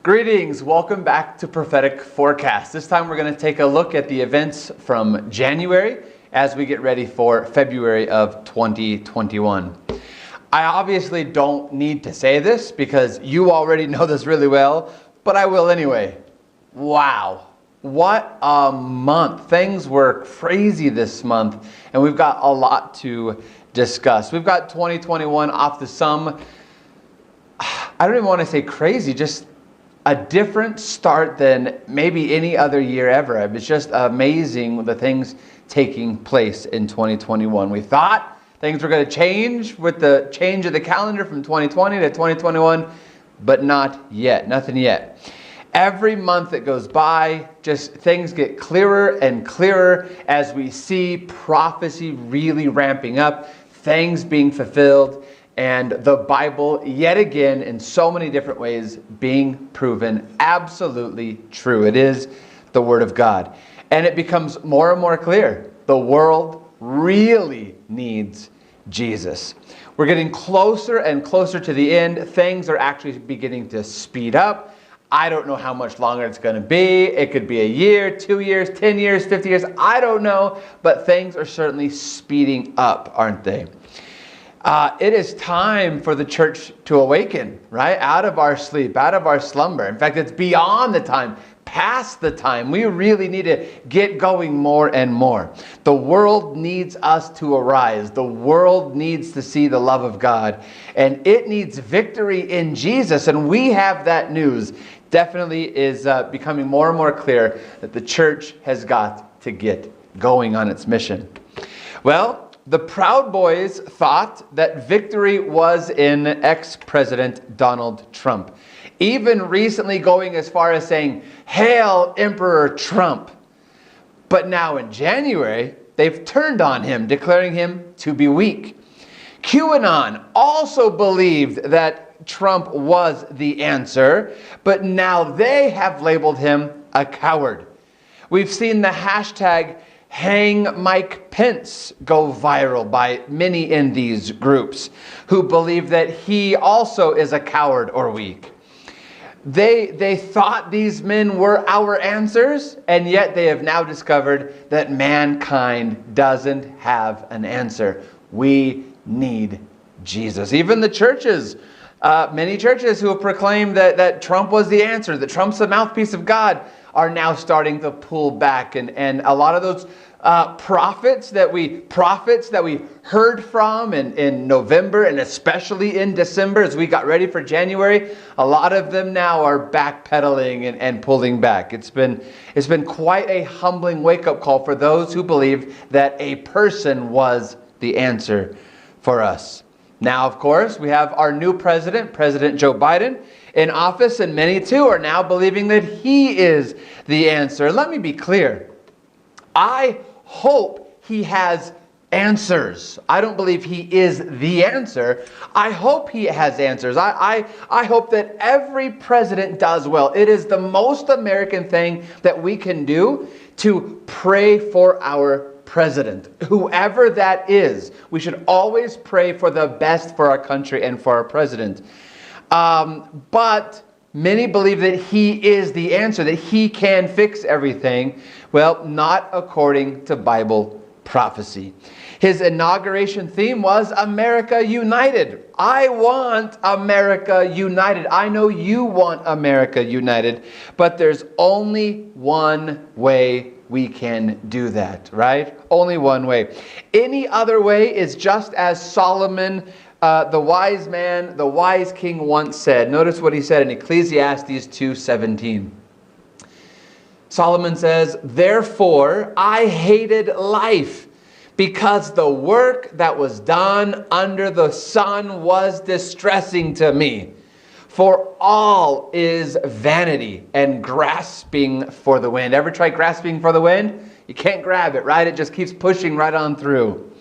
Greetings, welcome back to Prophetic Forecast. This time we're going to take a look at the events from January as we get ready for February of 2021. I obviously don't need to say this because you already know this really well, but I will anyway. Wow, what a month. Things were crazy this month and we've got a lot to discuss. We've got 2021 off to some, I don't even want to say crazy, just a different start than maybe any other year ever. It's just amazing the things taking place in 2021. We thought things were going to change with the change of the calendar from 2020 to 2021, but not yet, nothing yet. Every month that goes by, just things get clearer and clearer as we see prophecy really ramping up, things being fulfilled, and the Bible, yet again, in so many different ways, being proven absolutely true. It is the Word of God. And it becomes more and more clear. The world really needs Jesus. We're getting closer and closer to the end. Things are actually beginning to speed up. I don't know how much longer it's going to be. It could be a year, 2 years, 10 years, 50 years. I don't know. But things are certainly speeding up, aren't they? It is time for the church to awaken, right? Out of our sleep, out of our slumber. In fact, it's beyond the time, past the time. We really need to get going more and more. The world needs us to arise. The world needs to see the love of God. And it needs victory in Jesus. And we have that news. Definitely is becoming more and more clear that the church has got to get going on its mission. Well, the Proud Boys thought that victory was in ex-President Donald Trump, even recently going as far as saying, "Hail Emperor Trump." But now in January, they've turned on him, declaring him to be weak. QAnon also believed that Trump was the answer, but now they have labeled him a coward. We've seen the hashtag Hang Mike Pence go viral by many in these groups who believe that he also is a coward or weak. They thought these men were our answers, and yet they have now discovered that mankind doesn't have an answer. We need Jesus. Even the churches, many churches who have proclaimed that Trump was the answer, that Trump's the mouthpiece of God, are now starting to pull back. And a lot of those prophets that we heard from in November and especially in December as we got ready for January, a lot of them now are backpedaling and pulling back. It's been quite a humbling wake-up call for those who believed that a person was the answer for us. Now, of course, we have our new president, President Joe Biden, in office, and many too are now believing that he is the answer. Let me be clear. I hope he has answers. I don't believe he is the answer. I hope he has answers. I hope that every president does well. It is the most American thing that we can do to pray for our president. Whoever that is, we should always pray for the best for our country and for our president. But many believe that he is the answer, that he can fix everything. Well, not according to Bible prophecy. His inauguration theme was America United. I want America United. I know you want America United, but there's only one way we can do that, right? Only one way. Any other way is just as Solomon, the wise man, the wise king once said. Notice what he said in Ecclesiastes 2:17. Solomon says, "Therefore I hated life, because the work that was done under the sun was distressing to me. For all is vanity and grasping for the wind." Ever try grasping for the wind? You can't grab it, right? It just keeps pushing right on through.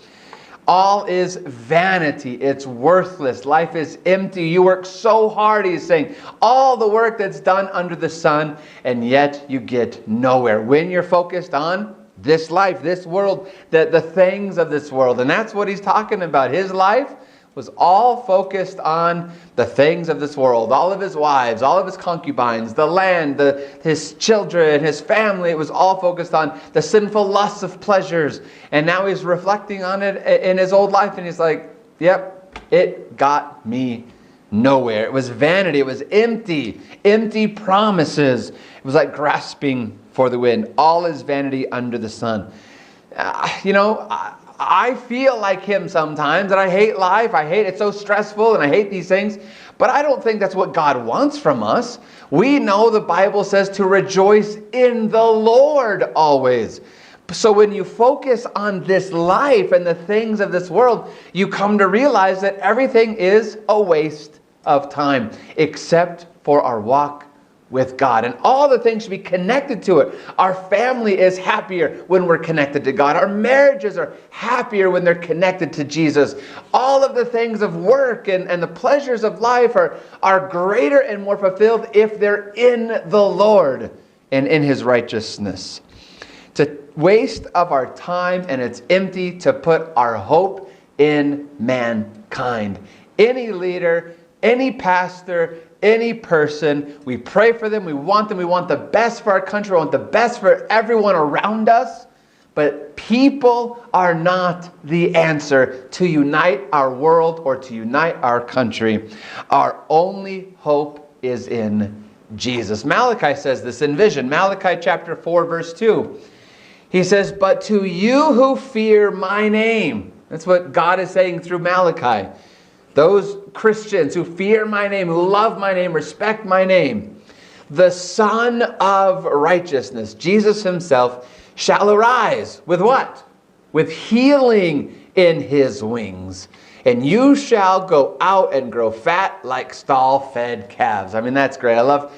All is vanity. It's worthless. Life is empty. You work so hard, he's saying. All the work that's done under the sun, and yet you get nowhere. When you're focused on this life, this world, the things of this world. And that's what he's talking about. His life was all focused on the things of this world. All of his wives, all of his concubines, the land, his children, his family. It was all focused on the sinful lusts of pleasures. And now he's reflecting on it in his old life. And he's like, yep, it got me nowhere. It was vanity. It was empty. Empty promises. It was like grasping for the wind. All is vanity under the sun. I feel like him sometimes, and I hate life. I hate it's so stressful, and I hate these things. But I don't think that's what God wants from us. We know the Bible says to rejoice in the Lord always. So when you focus on this life and the things of this world, you come to realize that everything is a waste of time, except for our walk with God. And all the things should be connected to it. Our family is happier when we're connected to God. Our marriages are happier when they're connected to Jesus. All of the things of work and the pleasures of life are greater and more fulfilled if they're in the Lord and in his righteousness. It's a waste of our time, and it's empty to put our hope in mankind. Any leader, any pastor, any person, we pray for them, we want the best for our country, we want the best for everyone around us, but people are not the answer to unite our world or to unite our country. Our only hope is in Jesus. Malachi says this in vision. Malachi chapter 4 verse 2. He says, but to you who fear my name. That's what God is saying through Malachi. Those Christians who fear my name, who love my name, respect my name, the Son of Righteousness, Jesus himself, shall arise. With what? With healing in his wings. And you shall go out and grow fat like stall-fed calves. I mean, that's great. I love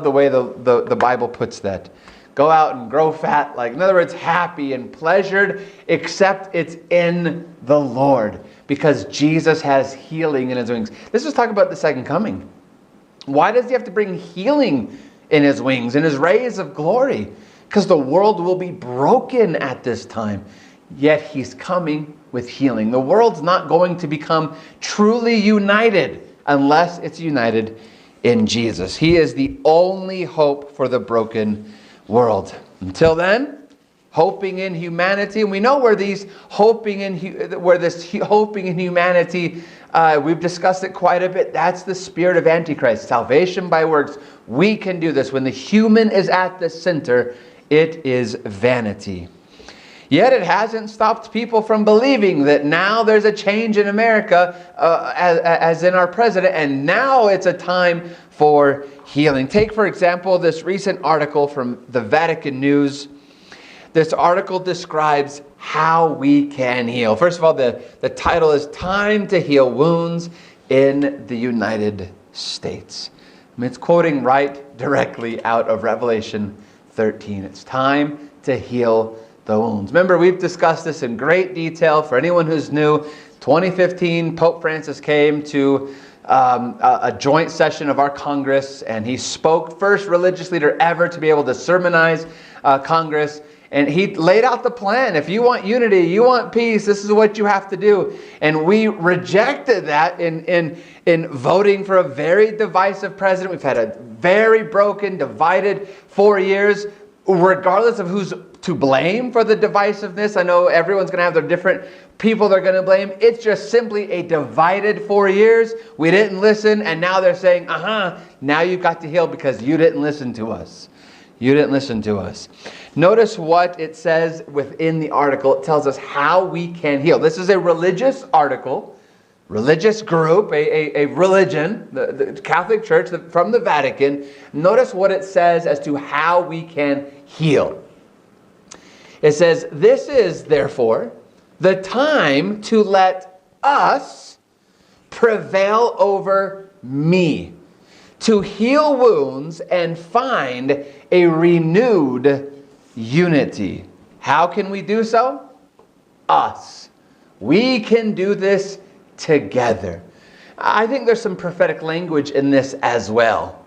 the way the Bible puts that. Go out and grow fat, like, in other words, happy and pleasured, except it's in the Lord. Because Jesus has healing in his wings. This is talking about the second coming. Why does he have to bring healing in his wings, in his rays of glory? Because the world will be broken at this time. Yet he's coming with healing. The world's not going to become truly united unless it's united in Jesus. He is the only hope for the broken world. Until then, hoping in humanity, and we know where this hoping in humanity, we've discussed it quite a bit. That's the spirit of Antichrist. Salvation by works. We can do this. When the human is at the center, it is vanity. Yet it hasn't stopped people from believing that now there's a change in America, as in our president, and now it's a time for healing. Take, for example, this recent article from the Vatican News. This article describes how we can heal. First of all, the title is Time to Heal Wounds in the United States. I mean, it's quoting right directly out of Revelation 13. It's time to heal the wounds. Remember, we've discussed this in great detail. For anyone who's new, 2015, Pope Francis came to a joint session of our Congress, and he spoke, first religious leader ever to be able to sermonize Congress. And he laid out the plan. If you want unity, you want peace, this is what you have to do. And we rejected that in voting for a very divisive president. We've had a very broken, divided 4 years, regardless of who's to blame for the divisiveness. I know everyone's going to have their different people they're going to blame. It's just simply a divided 4 years. We didn't listen, and now they're saying, now you've got to heal because you didn't listen to us. You didn't listen to us. Notice what it says within the article. It tells us how we can heal. This is a religious article, religious group, a religion, the Catholic Church from the Vatican. Notice what it says as to how we can heal. It says, this is, therefore, the time to let us prevail over me, to heal wounds and find a renewed unity. How can we do so? Us. We can do this together. I think there's some prophetic language in this as well,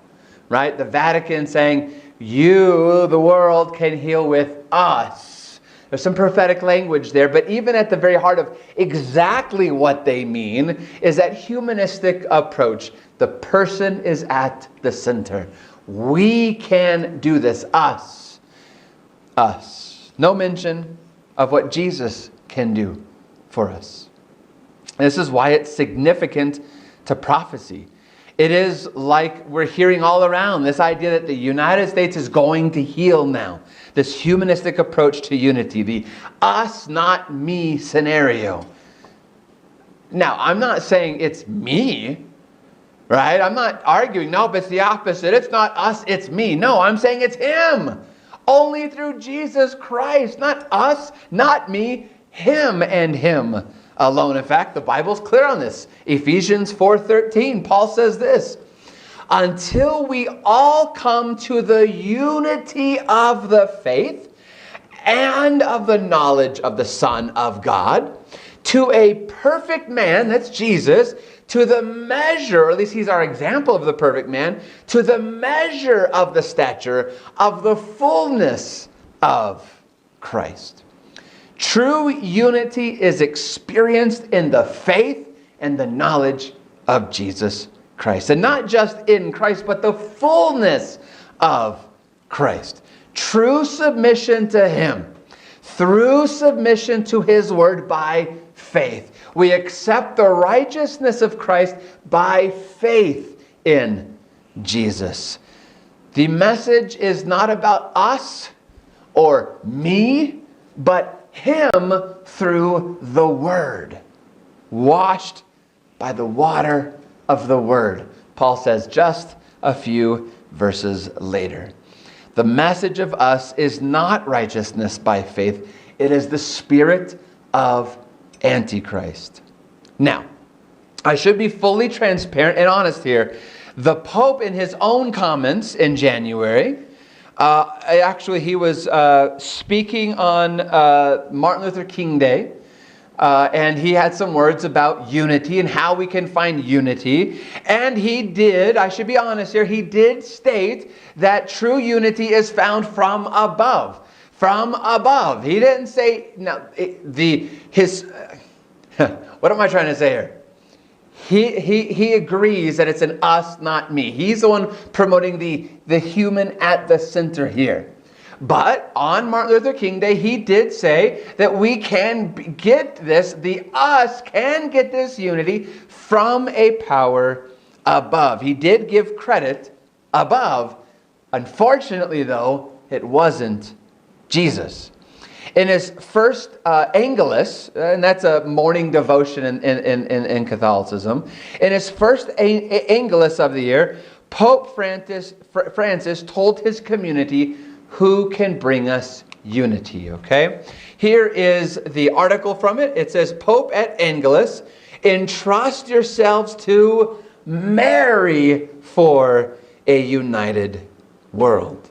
right? The Vatican saying, you, the world, can heal with us. There's some prophetic language there, but even at the very heart of exactly what they mean is that humanistic approach. The person is at the center. We can do this. Us. No mention of what Jesus can do for us. This is why it's significant to prophecy. It is like we're hearing all around this idea that the United States is going to heal now. This humanistic approach to unity, the us, not me scenario. Now, I'm not saying it's me, right? I'm not arguing, nope, it's the opposite. It's not us, it's me. No, I'm saying it's him. Only through Jesus Christ, not us, not me, him and him alone. In fact, the Bible's clear on this. Ephesians 4:13, Paul says this, until we all come to the unity of the faith and of the knowledge of the Son of God, to a perfect man, that's Jesus, to the measure, or at least he's our example of the perfect man, to the measure of the stature of the fullness of Christ. True unity is experienced in the faith and the knowledge of Jesus Christ. And not just in Christ, but the fullness of Christ. True submission to him through submission to his word by faith. We accept the righteousness of Christ by faith in Jesus. The message is not about us or me, but him through the word, washed by the water of the word. Paul says just a few verses later. The message of us is not righteousness by faith. It is the spirit of Antichrist. Now, I should be fully transparent and honest here. The Pope, in his own comments in January, he was speaking on Martin Luther King Day, and he had some words about unity and how we can find unity. And he did, I should be honest here, he did state that true unity is found from above. From above. He didn't say, what am I trying to say here? He agrees that it's an us, not me. He's the one promoting the human at the center here. But on Martin Luther King Day, he did say that we can get this, the us can get this unity from a power above. He did give credit above. Unfortunately, though, it wasn't Jesus. In his first Angelus, and that's a morning devotion in Catholicism, in his first Angelus of the year, Pope Francis told his community who can bring us unity, okay? Here is the article from it. It says, Pope at Angelus, entrust yourselves to Mary for a united world.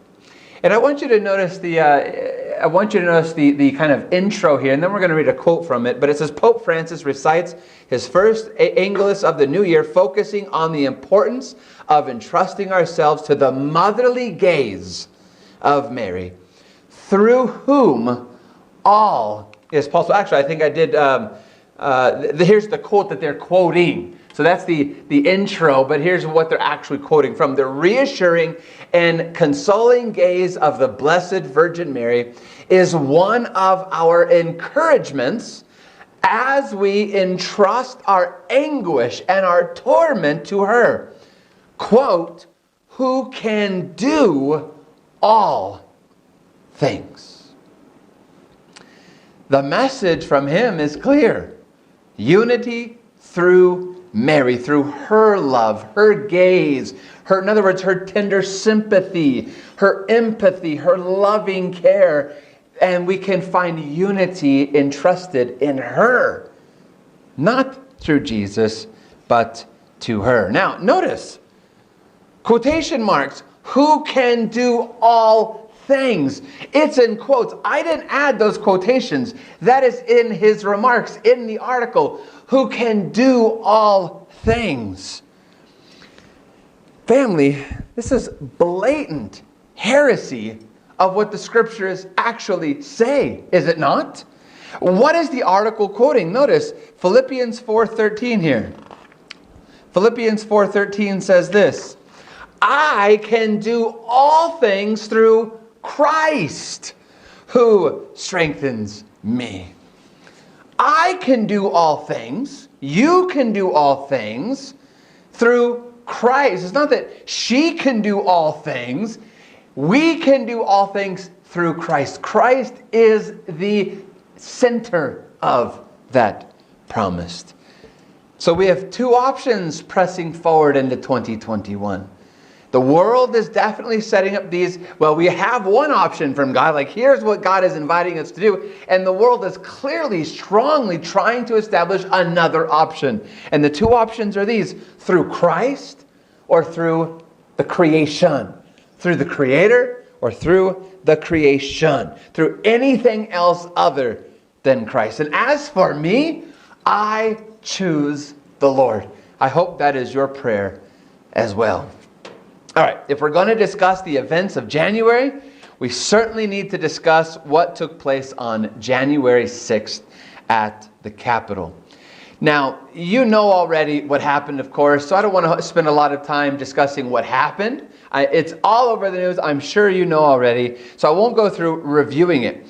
And I want you to notice the kind of intro here, and then we're going to read a quote from it. But it says, Pope Francis recites his first Angelus of the new year, focusing on the importance of entrusting ourselves to the motherly gaze of Mary, through whom all is possible. Actually, I think I did, here's the quote that they're quoting. So that's the intro, but here's what they're actually quoting from. The reassuring and consoling gaze of the Blessed Virgin Mary is one of our encouragements as we entrust our anguish and our torment to her. Quote, who can do all things. The message from him is clear. Unity through Mary, through her love, her gaze, in other words, her tender sympathy, her empathy, her loving care. And we can find unity entrusted in her. Not through Jesus, but to her. Now, notice, quotation marks, who can do all things. It's in quotes. I didn't add those quotations. That is in his remarks in the article. Who can do all things. Family, this is blatant heresy of what the scriptures actually say, is it not? What is the article quoting? Notice Philippians 4:13 here. Philippians 4:13 says this, I can do all things through Christ who strengthens me. I can do all things. You can do all things through Christ. It's not that she can do all things. We can do all things through Christ. Christ is the center of that promise. So we have two options pressing forward into 2021. The world is definitely setting up these, well, we have one option from God, like here's what God is inviting us to do, and the world is clearly, strongly trying to establish another option. And the two options are these, through Christ or through the creation. Through the Creator or through the creation. Through anything else other than Christ. And as for me, I choose the Lord. I hope that is your prayer as well. All right, if we're going to discuss the events of January, we certainly need to discuss what took place on January 6th at the Capitol. Now, you know already what happened, of course, so I don't want to spend a lot of time discussing what happened. It's all over the news. I'm sure you know already, so I won't go through reviewing it.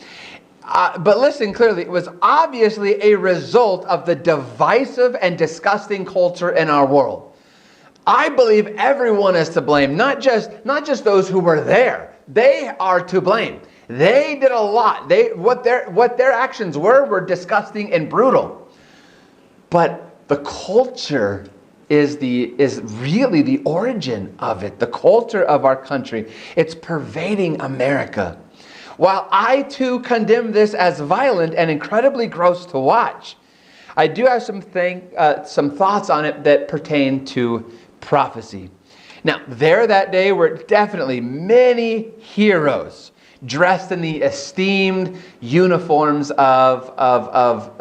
But listen clearly, it was obviously a result of the divisive and disgusting culture in our world. I believe everyone is to blame, not just those who were there. They are to blame. They did a lot. What their actions were disgusting and brutal. But the culture is really the origin of it. The culture of our country. It's pervading America. While I too condemn this as violent and incredibly gross to watch, I do have some thoughts on it that pertain to prophecy. Now, there that day were definitely many heroes dressed in the esteemed uniforms of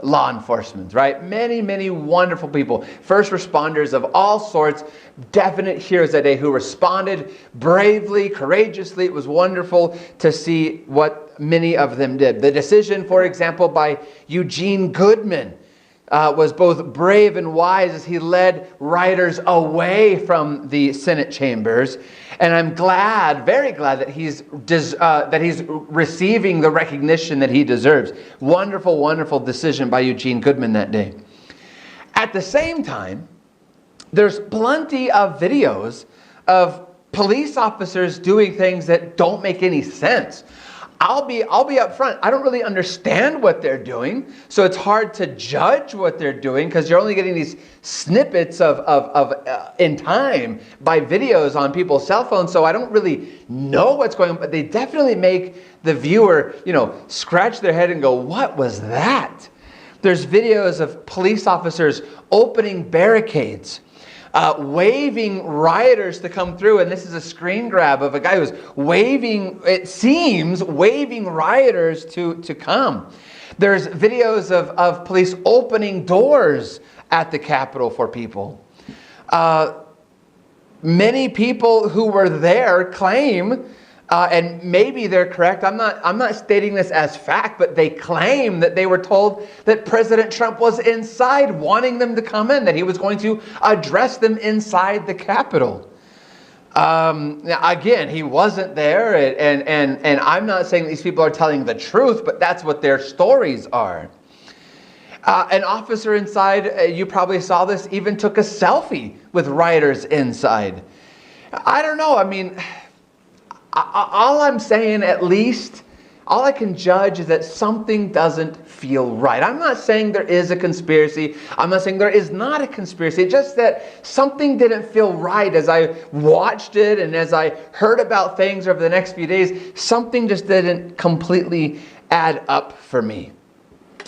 law enforcement, right? Many, many wonderful people, first responders of all sorts, definite heroes that day who responded bravely, courageously. It was wonderful to see what many of them did. The decision, for example, by Eugene Goodman was both brave and wise as he led rioters away from the Senate chambers. And I'm glad, very glad, that he's receiving the recognition that he deserves. Wonderful, wonderful decision by Eugene Goodman that day. At the same time, there's plenty of videos of police officers doing things that don't make any sense. I'll be up front. I don't really understand what they're doing, so it's hard to judge what they're doing because you're only getting these snippets of in time by videos on people's cell phones. So I don't really know what's going on, but they definitely make the viewer, scratch their head and go, "What was that?" There's videos of police officers opening barricades, waving rioters to come through, and this is a screen grab of a guy who's waving rioters to come. There's videos of police opening doors at the Capitol for people. Many people who were there claim, and maybe they're correct, I'm not stating this as fact, but they claim that they were told that President Trump was inside wanting them to come in, that he was going to address them inside the Capitol. Now, again, he wasn't there, and I'm not saying these people are telling the truth, but that's what their stories are. An officer inside, you probably saw this, even took a selfie with rioters inside. I don't know, all I'm saying, at least, all I can judge is that something doesn't feel right. I'm not saying there is a conspiracy. I'm not saying there is not a conspiracy. It's just that something didn't feel right as I watched it and as I heard about things over the next few days. Something just didn't completely add up for me.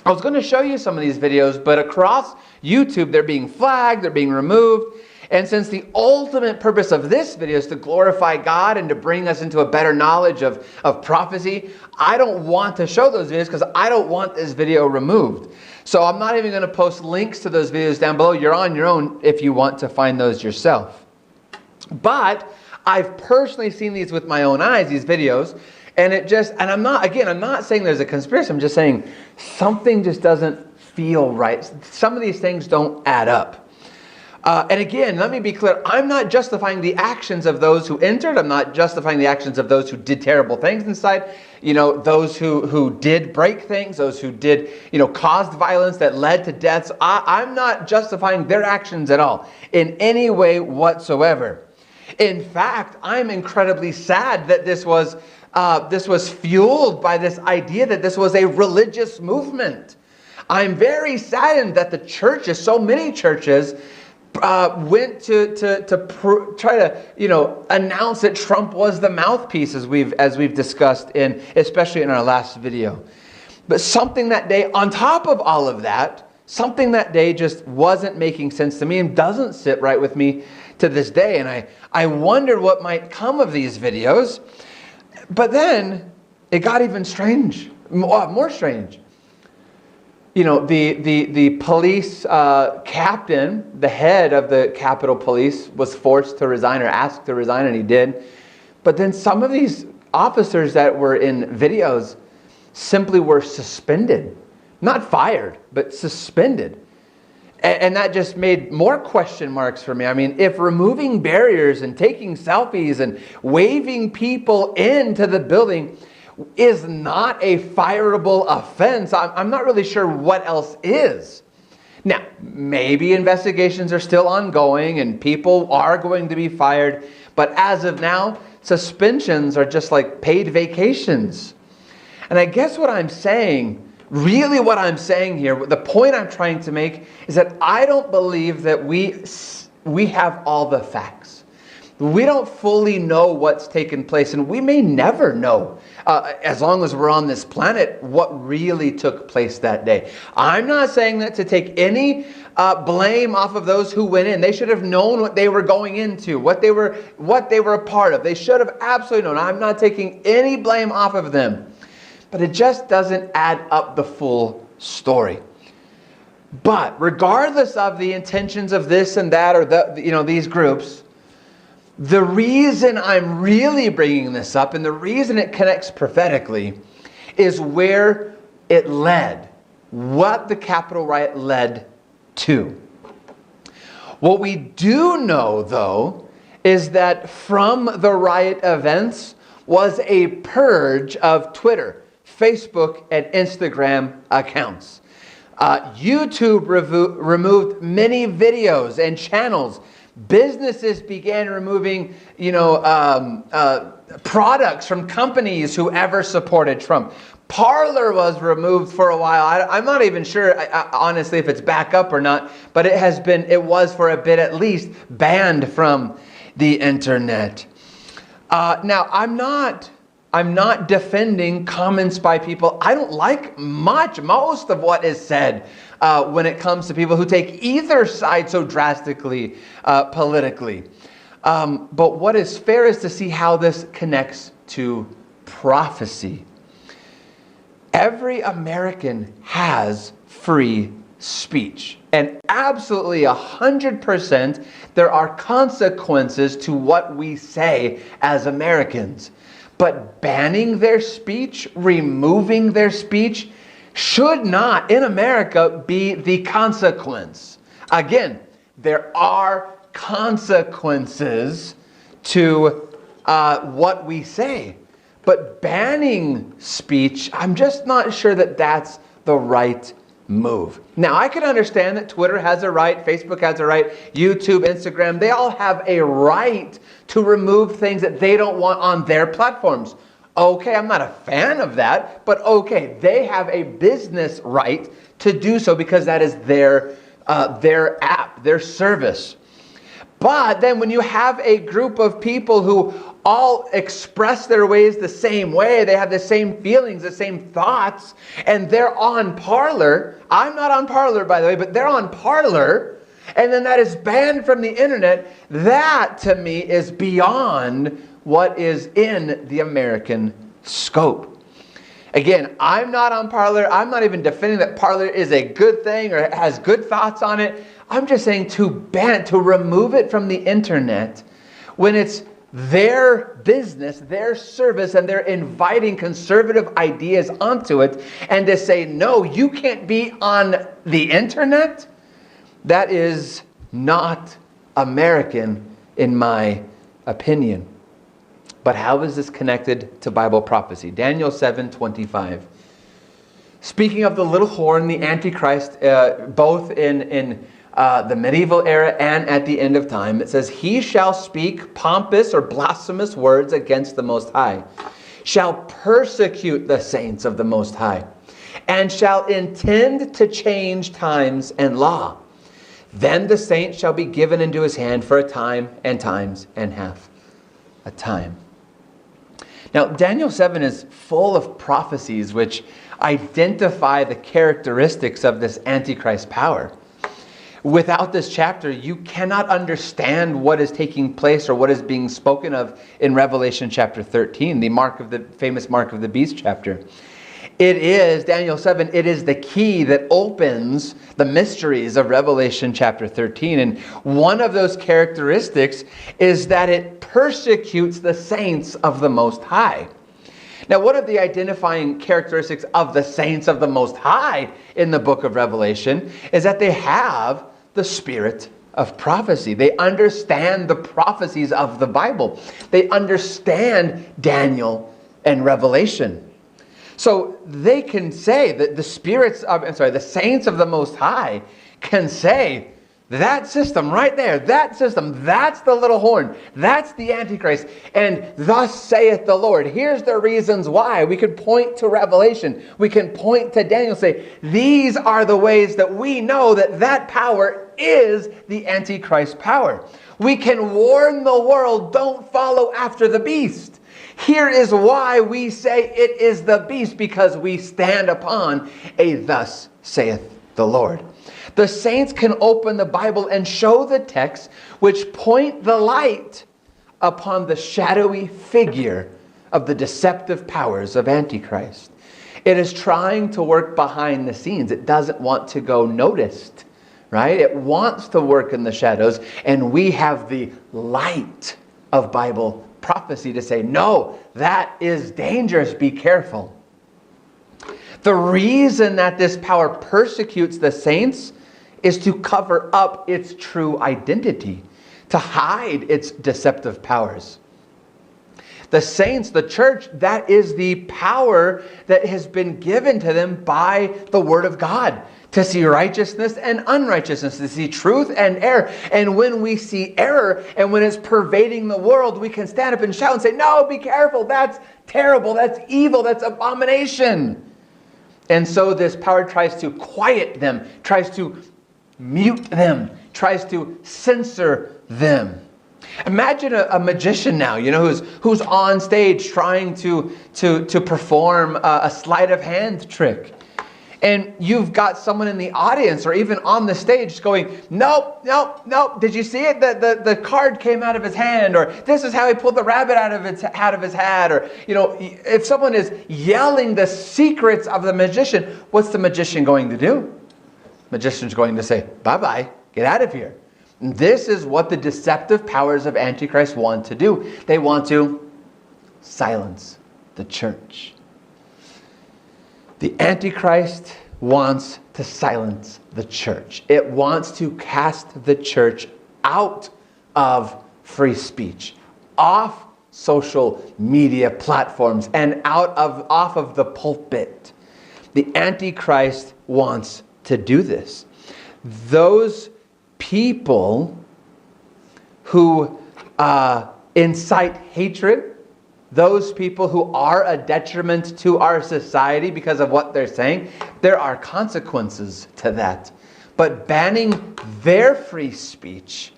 I was going to show you some of these videos, but across YouTube, they're being flagged, they're being removed. And since the ultimate purpose of this video is to glorify God and to bring us into a better knowledge of prophecy, I don't want to show those videos because I don't want this video removed. So I'm not even going to post links to those videos down below. You're on your own if you want to find those yourself. But I've personally seen these with my own eyes, these videos, and I'm not saying there's a conspiracy. I'm just saying something just doesn't feel right. Some of these things don't add up. And again, let me be clear. I'm not justifying the actions of those who entered. I'm not justifying the actions of those who did terrible things inside. Those who did break things, those who did, caused violence that led to deaths. I'm not justifying their actions at all in any way whatsoever. In fact, I'm incredibly sad that this was fueled by this idea that this was a religious movement. I'm very saddened that the churches, so many churches, went to try to announce that Trump was the mouthpiece, as we've discussed especially in our last video. But something that day, on top of all of that, something that day just wasn't making sense to me and doesn't sit right with me to this day. And I wondered what might come of these videos. But then it got even more strange. The police captain, the head of the Capitol Police, was forced to resign or asked to resign, and he did. But then some of these officers that were in videos simply were suspended. Not fired, but suspended. And that just made more question marks for me. I mean, if removing barriers and taking selfies and waving people into the building is not a fireable offense, I'm not really sure what else is. Now, maybe investigations are still ongoing and people are going to be fired, but as of now, suspensions are just like paid vacations. And I guess what I'm saying here, the point I'm trying to make is that I don't believe that we have all the facts. We don't fully know what's taken place, and we may never know, as long as we're on this planet, what really took place that day. I'm not saying that to take any blame off of those who went in. They should have known what they were going into, what they were a part of. They should have absolutely known. I'm not taking any blame off of them. But it just doesn't add up the full story. But regardless of the intentions of this and that or these groups, the reason I'm really bringing this up and the reason it connects prophetically is where it led, what the Capitol riot led to. What we do know, though, is that from the riot events was a purge of Twitter, Facebook, and Instagram accounts. YouTube removed many videos and channels. Businesses began removing, products from companies who ever supported Trump. Parler was removed for a while. I'm not even sure, honestly, if it's back up or not, but it was for a bit at least banned from the internet. Now, I'm not defending comments by people. I don't like most of what is said when it comes to people who take either side so drastically politically. But what is fair is to see how this connects to prophecy. Every American has free speech. And absolutely 100% there are consequences to what we say as Americans. But banning their speech, removing their speech, should not, in America, be the consequence. Again, there are consequences to what we say. But banning speech, I'm just not sure that that's the right move. Now, I can understand that Twitter has a right, Facebook has a right, YouTube, Instagram, they all have a right to remove things that they don't want on their platforms. Okay, I'm not a fan of that, but okay, they have a business right to do so because that is their app, their service. But then when you have a group of people who all express their ways the same way, they have the same feelings, the same thoughts, and they're on Parler. I'm not on Parler, by the way, but they're on Parler, and then that is banned from the internet, that to me is beyond what is in the American scope. Again, I'm not on Parler. I'm not even defending that Parler is a good thing or has good thoughts on it. I'm just saying to ban, to remove it from the internet when it's their business, their service, and they're inviting conservative ideas onto it, and to say, no, you can't be on the internet, that is not American in my opinion. But how is this connected to Bible prophecy? Daniel 7:25. Speaking of the little horn, the Antichrist, both in the medieval era and at the end of time, it says, he shall speak pompous or blasphemous words against the Most High, shall persecute the saints of the Most High, and shall intend to change times and law. Then the saints shall be given into his hand for a time and times and half a time. Now, Daniel 7 is full of prophecies which identify the characteristics of this Antichrist power. Without this chapter, you cannot understand what is taking place or what is being spoken of in Revelation chapter 13, the famous mark of the beast chapter. It is, Daniel 7, it is the key that opens the mysteries of Revelation chapter 13. And one of those characteristics is that it persecutes the saints of the Most High. Now, one of the identifying characteristics of the saints of the Most High in the book of Revelation is that they have the spirit of prophecy. They understand the prophecies of the Bible. They understand Daniel and Revelation. So they can say that the saints of the Most High can say, that system right there, that system, that's the little horn, that's the Antichrist, and thus saith the Lord. Here's the reasons why. We could point to Revelation. We can point to Daniel, say, these are the ways that we know that that power is the Antichrist power. We can warn the world, don't follow after the beast. Here is why we say it is the beast, because we stand upon a thus saith the Lord. The saints can open the Bible and show the texts which point the light upon the shadowy figure of the deceptive powers of Antichrist. It is trying to work behind the scenes. It doesn't want to go noticed, right? It wants to work in the shadows, and we have the light of Bible prophecy to say, no, that is dangerous. Be careful. The reason that this power persecutes the saints is to cover up its true identity, to hide its deceptive powers. The saints, the church, that is the power that has been given to them by the Word of God, to see righteousness and unrighteousness, to see truth and error. And when we see error and when it's pervading the world, we can stand up and shout and say, no, be careful, that's terrible, that's evil, that's abomination. And so this power tries to quiet them, tries to mute them, tries to censor them. Imagine a magician now, who's on stage trying to perform a sleight of hand trick. And you've got someone in the audience or even on the stage going, nope, nope, nope. Did you see it? The card came out of his hand, or this is how he pulled the rabbit out of his hat. Or, if someone is yelling the secrets of the magician, what's the magician going to do? Magician's going to say, bye-bye, get out of here. And this is what the deceptive powers of Antichrist want to do. They want to silence the church. The Antichrist wants to silence the church. It wants to cast the church out of free speech, off social media platforms, and off of the pulpit. The Antichrist wants to do this. Those people who incite hatred, those people who are a detriment to our society because of what they're saying, there are consequences to that. But banning their free speech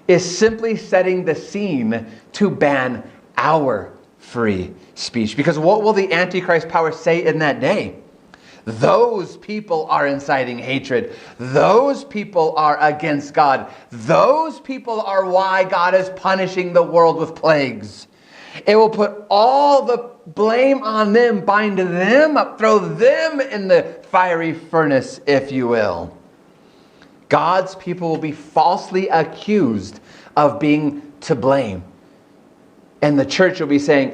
is simply setting the scene to ban our free speech. Because what will the Antichrist power say in that day? Those people are inciting hatred. Those people are against God. Those people are why God is punishing the world with plagues. It will put all the blame on them, bind them up, throw them in the fiery furnace, if you will. God's people will be falsely accused of being to blame. And the church will be saying,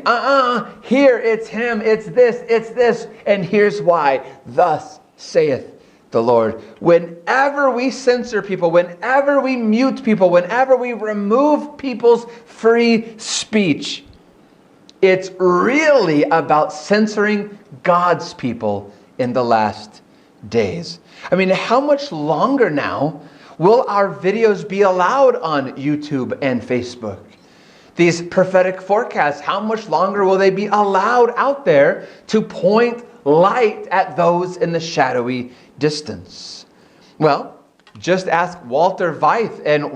here it's him, it's this, and here's why. Thus saith the Lord. Whenever we censor people, whenever we mute people, whenever we remove people's free speech, it's really about censoring God's people in the last days. I mean, how much longer now will our videos be allowed on YouTube and Facebook? These prophetic forecasts, how much longer will they be allowed out there to point light at those in the shadowy distance? Well, just ask Walter Veith and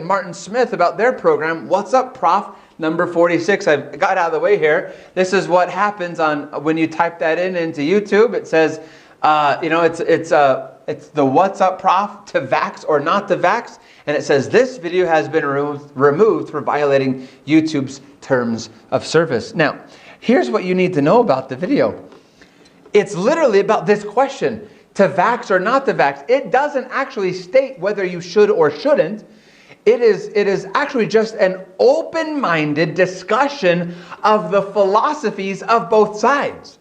Martin Smith about their program, What's Up, Prof? Number 46. I've got out of the way here. This is what happens when you type that into YouTube. It says, it's the What's Up, Prof? To vax or not to vax. And it says, this video has been removed for violating YouTube's terms of service. Now, here's what you need to know about the video. It's literally about this question, to vax or not to vax. It doesn't actually state whether you should or shouldn't. It is actually just an open-minded discussion of the philosophies of both sides.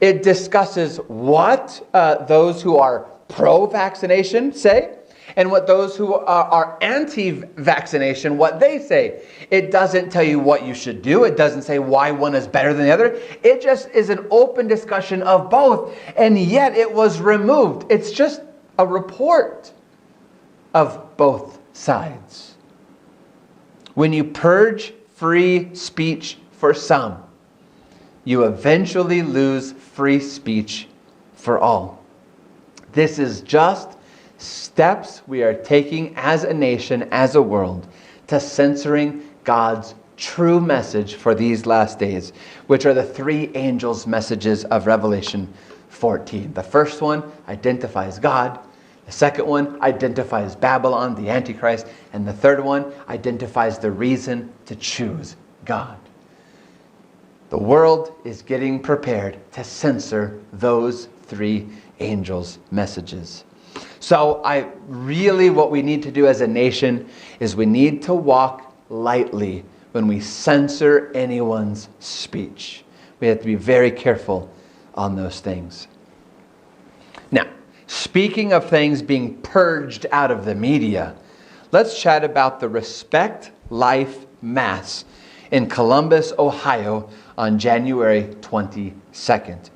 It discusses what those who are pro-vaccination say, and what those who are anti-vaccination, what they say. It doesn't tell you what you should do. It doesn't say why one is better than the other. It just is an open discussion of both, and yet it was removed. It's just a report of both sides. When you purge free speech for some, you eventually lose free speech for all. This is just steps we are taking as a nation, as a world, to censoring God's true message for these last days, which are the three angels' messages of Revelation 14. The first one identifies God. The second one identifies Babylon, the Antichrist. And the third one identifies the reason to choose God. The world is getting prepared to censor those three angels' messages. So what we need to do as a nation is we need to walk lightly when we censor anyone's speech. We have to be very careful on those things. Now, speaking of things being purged out of the media, let's chat about the Respect Life Mass in Columbus, Ohio on January 22nd.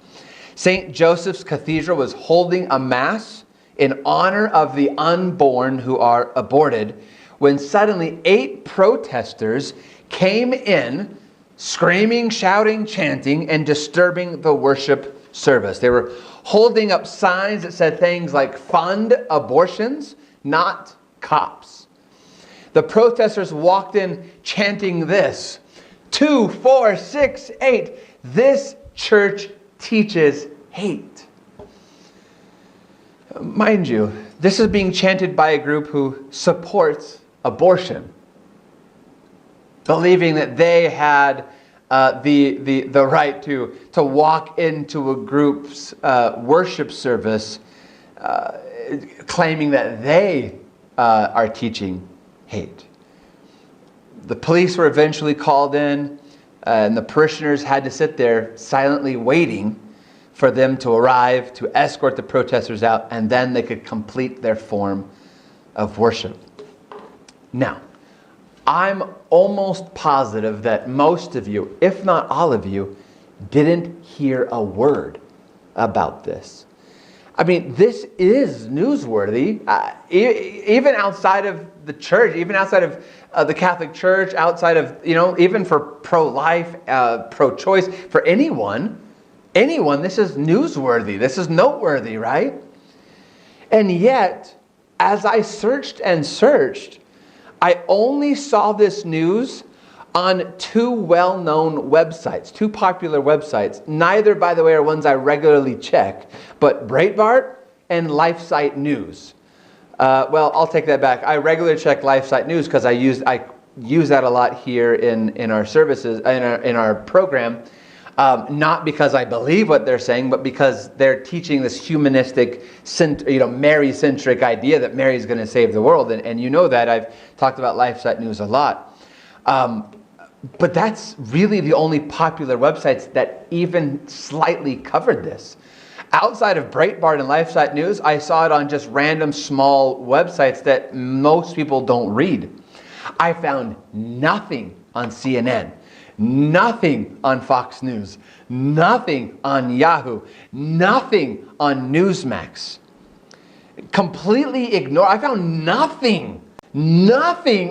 St. Joseph's Cathedral was holding a Mass in honor of the unborn who are aborted when suddenly 8 protesters came in screaming, shouting, chanting, and disturbing the worship service. They were holding up signs that said things like, fund abortions, not cops. The protesters walked in chanting this, 2, 4, 6, 8, this church teaches hate. Mind you, this is being chanted by a group who supports abortion, believing that they had the right to walk into a group's worship service, claiming that they are teaching hate. The police were eventually called in, and the parishioners had to sit there silently waiting for them to arrive, to escort the protesters out, and then they could complete their form of worship. Now, I'm almost positive that most of you, if not all of you, didn't hear a word about this. I mean, this is newsworthy. Even outside of the church, even outside of the Catholic Church, outside of, even for pro-life, pro-choice, for anyone, this is newsworthy. This is noteworthy, right? And yet, as I searched and searched, I only saw this news on two well-known websites, two popular websites. Neither, by the way, are ones I regularly check, but Breitbart and LifeSite News. Well, I'll take that back. I regularly check LifeSite News because I use that a lot here in our services, in our program. Not because I believe what they're saying, but because they're teaching this humanistic, Mary-centric idea that Mary's going to save the world. And you know that. I've talked about LifeSite News a lot. But that's really the only popular websites that even slightly covered this. Outside of Breitbart and LifeSite News, I saw it on just random small websites that most people don't read. I found nothing on CNN. Nothing on Fox News, nothing on Yahoo, nothing on Newsmax. Completely ignored. I found nothing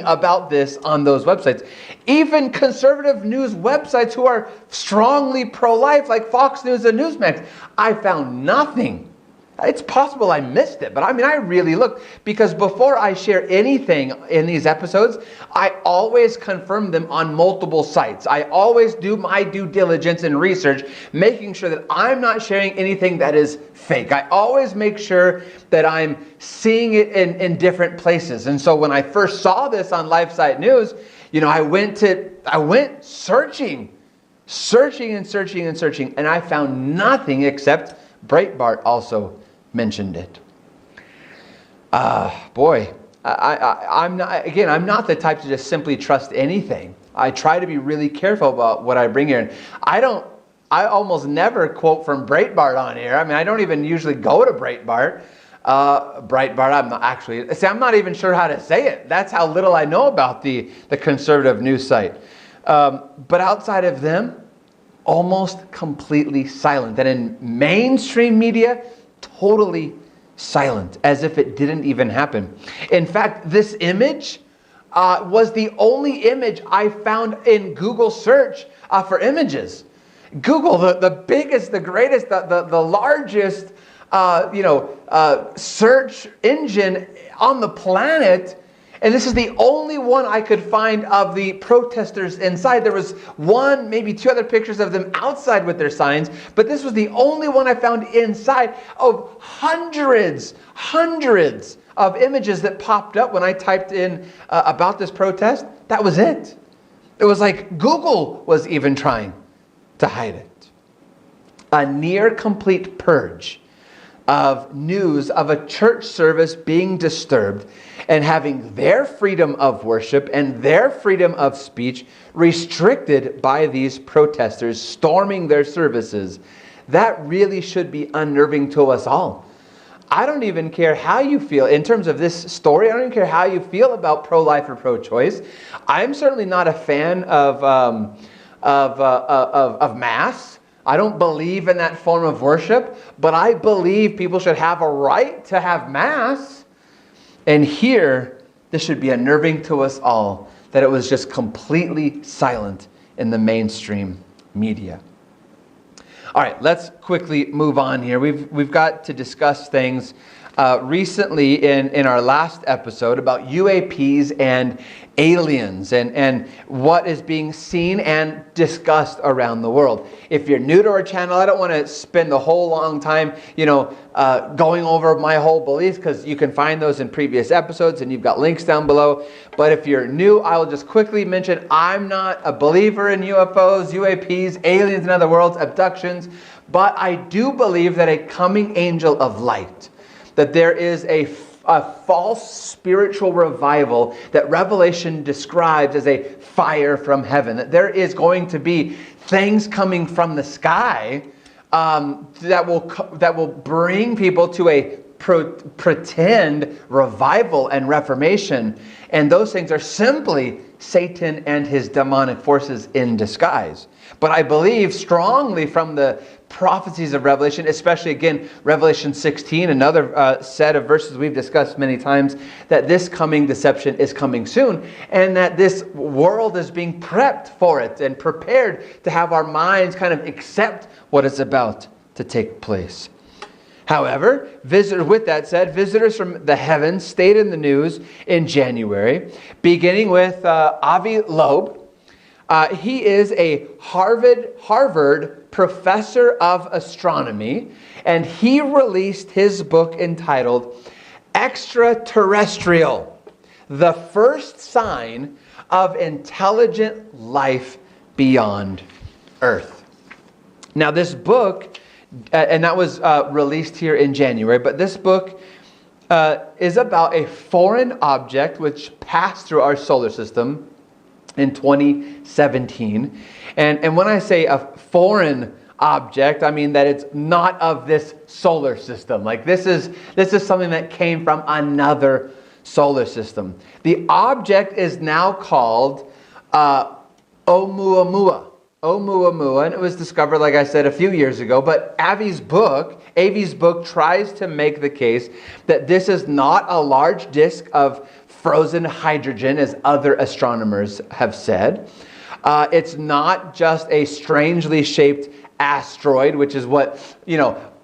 about this on those websites. Even conservative news websites who are strongly pro-life, like Fox News and Newsmax, I found nothing. It's possible I missed it, but I really looked, because before I share anything in these episodes, I always confirm them on multiple sites. I always do my due diligence and research, making sure that I'm not sharing anything that is fake. I always make sure that I'm seeing it in different places. And so when I first saw this on LifeSite News, I went searching, and I found nothing except Breitbart also mentioned it. I'm not the type to just simply trust anything. I try to be really careful about what I bring here. I almost never quote from Breitbart on here. I don't even usually go to Breitbart. I'm not even sure how to say it. That's how little I know about the conservative news site. But outside of them, almost completely silent. And in mainstream media, totally silent, as if it didn't even happen. In fact, this image was the only image I found in Google search for images. Google, the biggest, the greatest, the largest, search engine on the planet. And this is the only one I could find of the protesters inside. There was one, maybe two other pictures of them outside with their signs, but this was the only one I found inside of hundreds of images that popped up when I typed in about this protest. That was it. It was like Google was even trying to hide it. A near complete purge of news of a church service being disturbed and having their freedom of worship and their freedom of speech restricted by these protesters storming their services. That really should be unnerving to us all. I don't even care how you feel in terms of this story. I don't even care how you feel about pro-life or pro-choice. I'm certainly not a fan of Mass. I don't believe in that form of worship, but I believe people should have a right to have Mass. And here, this should be unnerving to us all, that it was just completely silent in the mainstream media. All right, let's quickly move on here. We've got to discuss things recently in our last episode about UAPs and aliens and what is being seen and discussed around the world. If you're new to our channel, I don't want to spend the whole long time, going over my whole beliefs, because you can find those in previous episodes and you've got links down below. But if you're new, I will just quickly mention I'm not a believer in UFOs, UAPs, aliens in other worlds, abductions, but I do believe that a coming angel of light, that there is a false spiritual revival that Revelation describes as a fire from heaven. That there is going to be things coming from the sky that will bring people to a pretend revival and reformation. And those things are simply Satan and his demonic forces in disguise. But I believe strongly from the prophecies of Revelation, especially again Revelation 16, another set of verses we've discussed many times, that this coming deception is coming soon, and that this world is being prepped for it and prepared to have our minds kind of accept what is about to take place. However, with that said, visitors from the heavens stayed in the news in January, beginning with Avi Loeb, He is a Harvard professor of astronomy, and he released his book entitled Extraterrestrial, the first sign of intelligent life beyond Earth. Now, this book, and that was released here in January, but this book is about a foreign object which passed through our solar system in 2017. And when I say a foreign object, I mean that it's not of this solar system. Like this is something that came from another solar system. The object is now called Oumuamua. Oumuamua, and it was discovered, like I said, a few years ago. But Avi's book tries to make the case that this is not a large disk of frozen hydrogen, as other astronomers have said. It's not just a strangely shaped asteroid, which is what,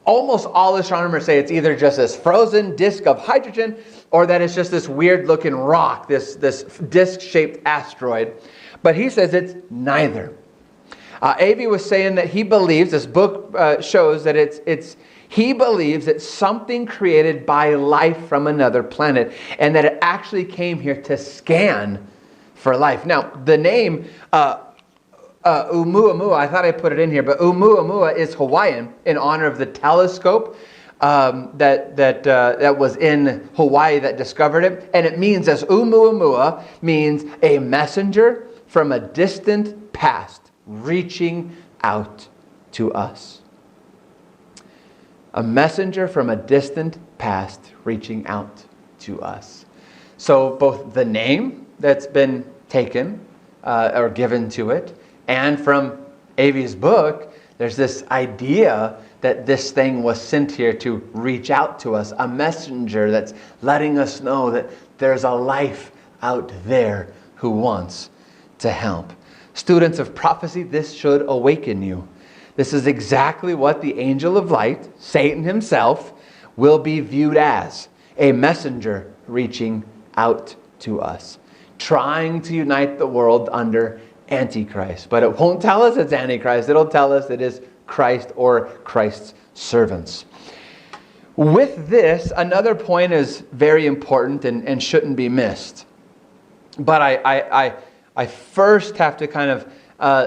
almost all astronomers say. It's either just this frozen disk of hydrogen, or that it's just this weird looking rock, this disc-shaped asteroid. But he says it's neither. Avi was saying that he believes, this book shows that he believes that something created by life from another planet, and that it actually came here to scan for life. Now, the name Oumuamua, I thought I put it in here, but Oumuamua is Hawaiian in honor of the telescope that was in Hawaii that discovered it. And it means, as Oumuamua means, a messenger from a distant past reaching out to us. A messenger from a distant past reaching out to us. So both the name that's been taken or given to it, and from Avi's book, there's this idea that this thing was sent here to reach out to us, a messenger that's letting us know that there's a life out there who wants to help. Students of prophecy, this should awaken you. This is exactly what the angel of light, Satan himself, will be viewed as, a messenger reaching out to us, trying to unite the world under Antichrist. But it won't tell us it's Antichrist. It'll tell us it is Christ or Christ's servants. With this, another point is very important and shouldn't be missed. But I first have to kind of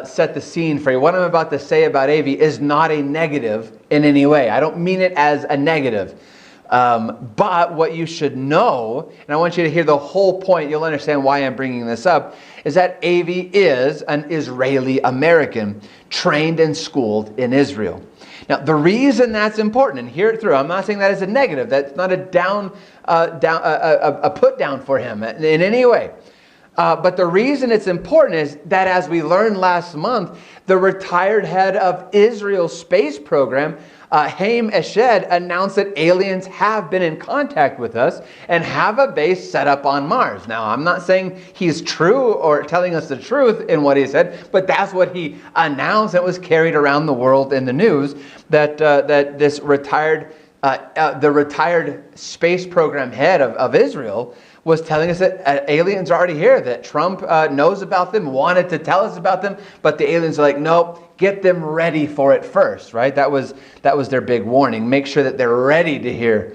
set the scene for you. What I'm about to say about Avi is not a negative in any way. I don't mean it as a negative. But what you should know, and I want you to hear the whole point, you'll understand why I'm bringing this up, is that Avi is an Israeli American trained and schooled in Israel. Now, the reason that's important, and hear it through, I'm not saying that as a negative. That's not a put down for him in any way. But the reason it's important is that, as we learned last month, the retired head of Israel's space program, Haim Eshed, announced that aliens have been in contact with us and have a base set up on Mars. Now, I'm not saying he's true or telling us the truth in what he said, but that's what he announced. It was carried around the world in the news that this retired space program head of Israel was telling us that aliens are already here, that Trump knows about them, wanted to tell us about them, but the aliens are like, nope, get them ready for it first, right? That was their big warning. Make sure that they're ready to hear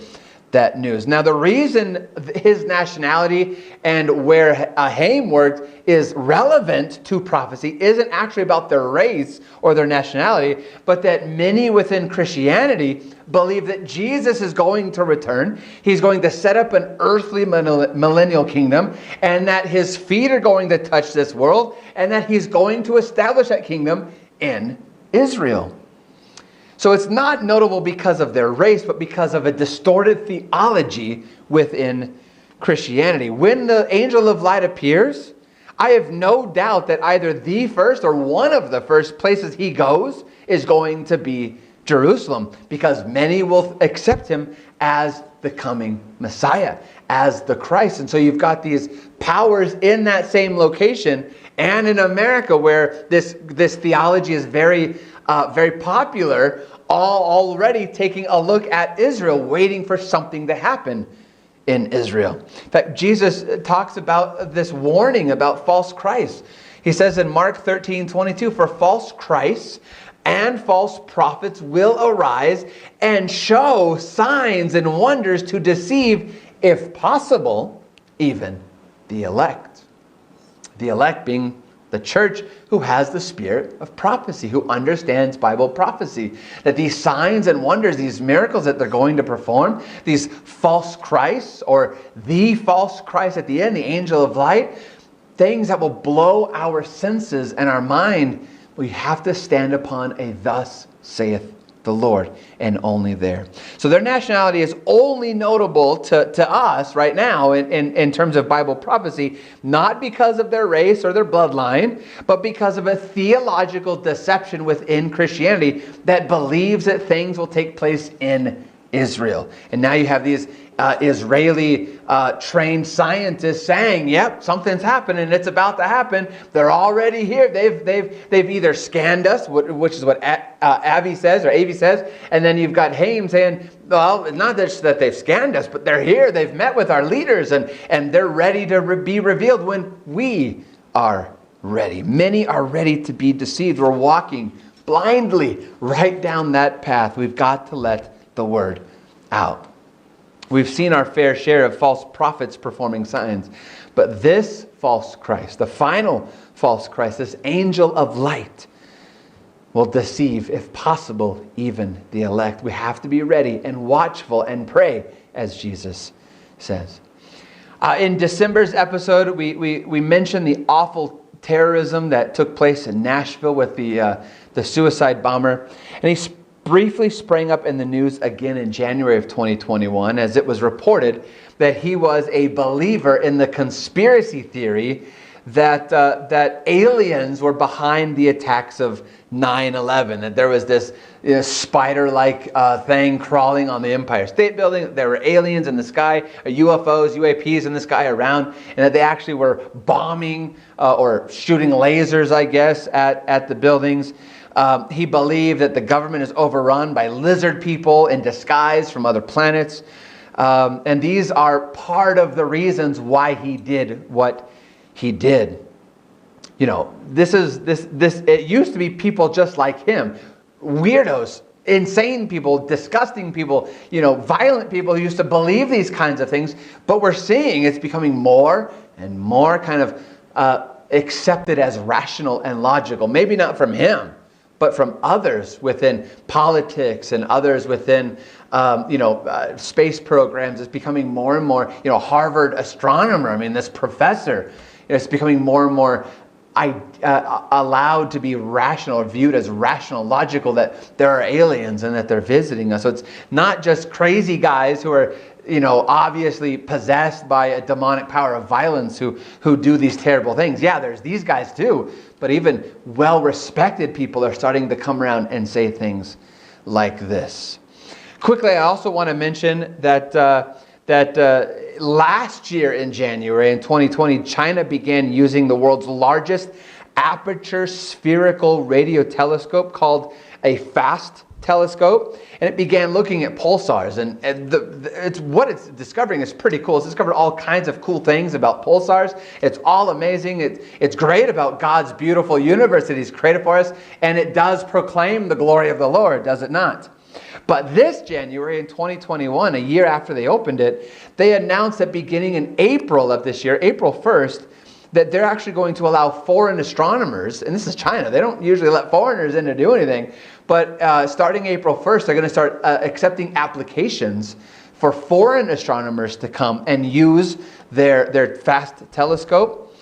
that news. Now, the reason his nationality and where Haim worked is relevant to prophecy isn't actually about their race or their nationality, but that many within Christianity believe that Jesus is going to return. He's going to set up an earthly millennial kingdom, and that his feet are going to touch this world, and that he's going to establish that kingdom in Israel. So it's not notable because of their race, but because of a distorted theology within Christianity. When the angel of light appears, I have no doubt that either the first or one of the first places he goes is going to be Jerusalem, because many will accept him as the coming Messiah, as the Christ. And so you've got these powers in that same location, and in America, where this theology is very popular, all already taking a look at Israel, waiting for something to happen in Israel. In fact, Jesus talks about this warning about false Christ. He says in Mark 13:22, "For false Christs and false prophets will arise and show signs and wonders to deceive, if possible, even the elect." The elect being the church who has the spirit of prophecy, who understands Bible prophecy. That these signs and wonders, these miracles that they're going to perform, these false Christs, or the false Christ at the end, the angel of light, things that will blow our senses and our mind, we have to stand upon a "thus saith the Lord," and only there. So their nationality is only notable to us right now in terms of Bible prophecy, not because of their race or their bloodline, but because of a theological deception within Christianity that believes that things will take place in Israel. And now you have these Israeli trained scientists saying, "Yep, something's happening. It's about to happen. They're already here. They've either scanned us," which is what Avi says, and then you've got Haim saying, "Well, it's not just that they've scanned us, but they're here. They've met with our leaders, and they're ready to be revealed when we are ready." Many are ready to be deceived. We're walking blindly right down that path. We've got to let the word out. We've seen our fair share of false prophets performing signs. But this false Christ, the final false Christ, this angel of light, will deceive, if possible, even the elect. We have to be ready and watchful and pray, as Jesus says. In December's episode, we mentioned the awful terrorism that took place in Nashville with the suicide bomber. And he briefly sprang up in the news again in January of 2021, as it was reported that he was a believer in the conspiracy theory that aliens were behind the attacks of 9/11, that there was this spider-like thing crawling on the Empire State Building, that there were aliens in the sky, UFOs, UAPs in the sky around, and that they actually were bombing or shooting lasers, I guess, at the buildings. He believed that the government is overrun by lizard people in disguise from other planets. And these are part of the reasons why he did what he did. You know, it used to be people just like him. Weirdos, insane people, disgusting people, violent people who used to believe these kinds of things. But we're seeing it's becoming more and more kind of accepted as rational and logical. Maybe not from him, but from others within politics and others within, space programs. It's becoming more and more, Harvard astronomer, this professor, it's becoming more and more allowed to be rational, or viewed as rational, logical, that there are aliens and that they're visiting us. So it's not just crazy guys who are, obviously possessed by a demonic power of violence who do these terrible things. Yeah, there's these guys too. But even well-respected people are starting to come around and say things like this. Quickly, I also want to mention that last year in January, in 2020, China began using the world's largest aperture spherical radio telescope called a FAST telescope, and it began looking at pulsars, and what it's discovering is pretty cool. It's discovered all kinds of cool things about pulsars. It's all amazing. It's great about God's beautiful universe that He's created for us, and it does proclaim the glory of the Lord, does it not? But this January in 2021, a year after they opened it, they announced that beginning in April of this year, April 1st, that they're actually going to allow foreign astronomers, and this is China, they don't usually let foreigners in to do anything, but starting April 1st, they're going to start accepting applications for foreign astronomers to come and use their FAST telescope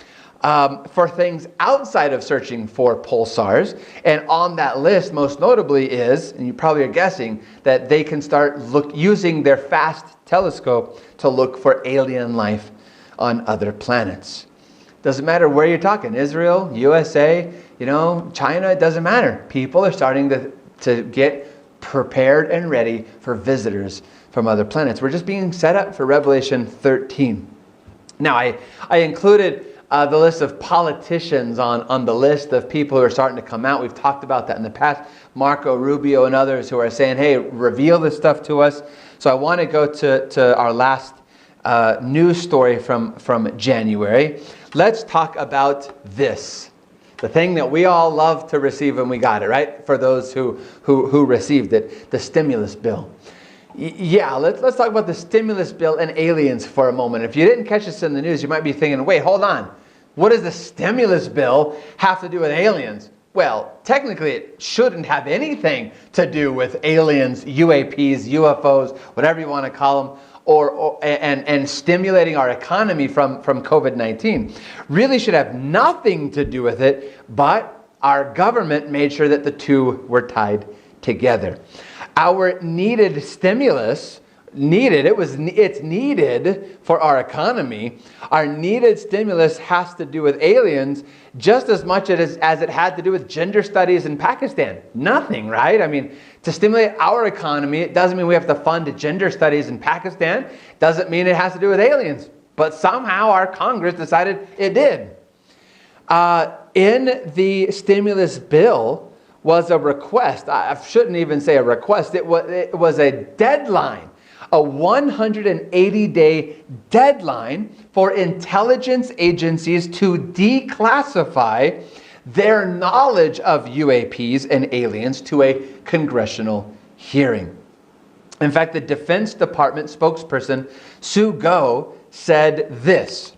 for things outside of searching for pulsars. And on that list, most notably is, and you probably are guessing, that they can start using their FAST telescope to look for alien life on other planets. Doesn't matter where you're talking, Israel, USA, China, it doesn't matter. People are starting to get prepared and ready for visitors from other planets. We're just being set up for Revelation 13. Now, I included the list of politicians on the list of people who are starting to come out. We've talked about that in the past. Marco Rubio and others who are saying, hey, reveal this stuff to us. So I want to go to our last news story from January. Let's talk about this. The thing that we all love to receive when we got it, right? For those who received it, the stimulus bill. Yeah, let's talk about the stimulus bill and aliens for a moment. If you didn't catch this in the news, you might be thinking, wait, hold on. What does the stimulus bill have to do with aliens? Well, technically it shouldn't have anything to do with aliens, UAPs, UFOs, whatever you want to call them, and stimulating our economy from COVID-19. Really should have nothing to do with it, but our government made sure that the two were tied together. Our needed stimulus, it's needed for our economy. Our needed stimulus has to do with aliens just as much as it had to do with gender studies in Pakistan. Nothing, right? I mean, to stimulate our economy, it doesn't mean we have to fund gender studies in Pakistan. Doesn't mean it has to do with aliens. But somehow our Congress decided it did. In the stimulus bill was a request. I shouldn't even say a request. It was a deadline, a 180-day deadline for intelligence agencies to declassify their knowledge of UAPs and aliens to a congressional hearing. In fact, the Defense Department spokesperson, Sue Go, said this.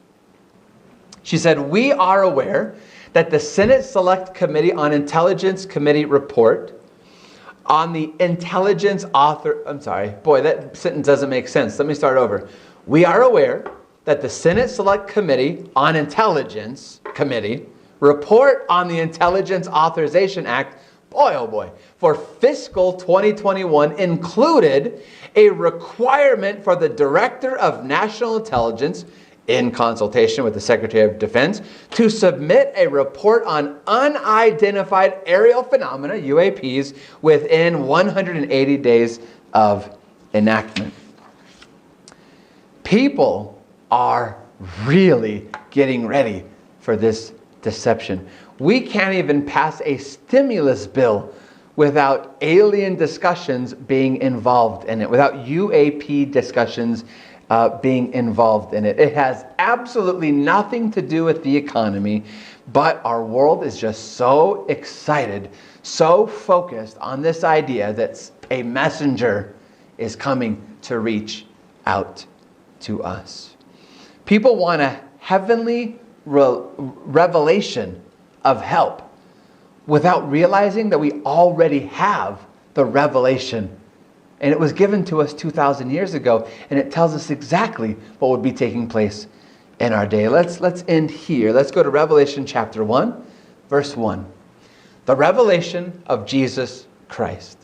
She said, "We are aware that the Senate Select Committee on Intelligence Committee report on the intelligence author..." I'm sorry, boy, that sentence doesn't make sense. Let me start over. "We are aware that the Senate Select Committee on Intelligence Committee report on the Intelligence Authorization Act, boy, oh boy, for fiscal 2021 included a requirement for the Director of National Intelligence, in consultation with the Secretary of Defense, to submit a report on unidentified aerial phenomena, UAPs, within 180 days of enactment." People are really getting ready for this deception. We can't even pass a stimulus bill without alien discussions being involved in it, without UAP discussions being involved in it. It has absolutely nothing to do with the economy, but our world is just so excited, so focused on this idea that a messenger is coming to reach out to us. People want a heavenly revelation of help without realizing that we already have the revelation. And it was given to us 2,000 years ago, and it tells us exactly what would be taking place in our day. Let's end here. Let's go to Revelation chapter 1, verse 1. "The revelation of Jesus Christ,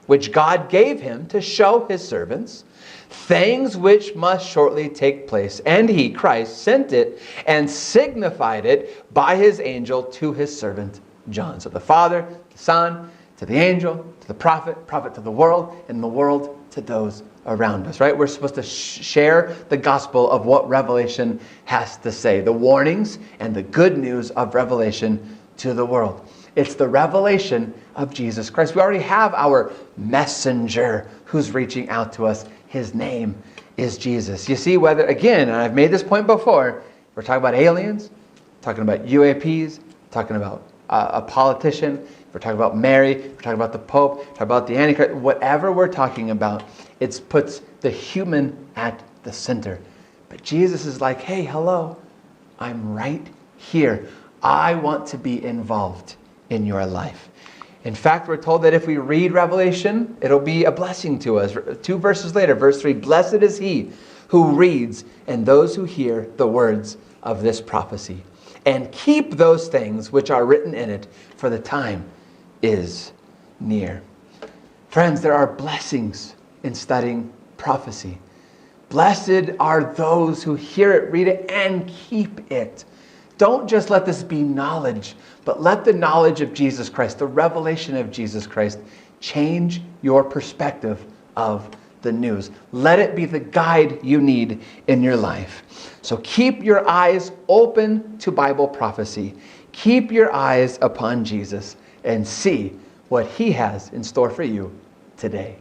which God gave him to show his servants things which must shortly take place. And he, Christ, sent it and signified it by his angel to his servant John." So the Father, the Son, to the angel, to the prophet to the world, and the world to those around us, right? We're supposed to share the gospel of what Revelation has to say, the warnings and the good news of Revelation to the world. It's the revelation of Jesus Christ. We already have our messenger who's reaching out to us. His name is Jesus. You see, whether, again, and I've made this point before, we're talking about aliens, talking about UAPs, talking about a politician, we're talking about Mary, we're talking about the Pope, we're talking about the Antichrist, whatever we're talking about, it puts the human at the center. But Jesus is like, hey, hello, I'm right here. I want to be involved in your life. In fact, we're told that if we read Revelation, it'll be a blessing to us. 2 verses later, verse 3, "Blessed is he who reads and those who hear the words of this prophecy, and keep those things which are written in it, for the time is near." Friends, there are blessings in studying prophecy. Blessed are those who hear it, read it, and keep it. Don't just let this be knowledge, but let the knowledge of Jesus Christ, the revelation of Jesus Christ, change your perspective of the news. Let it be the guide you need in your life. So keep your eyes open to Bible prophecy. Keep your eyes upon Jesus and see what he has in store for you today.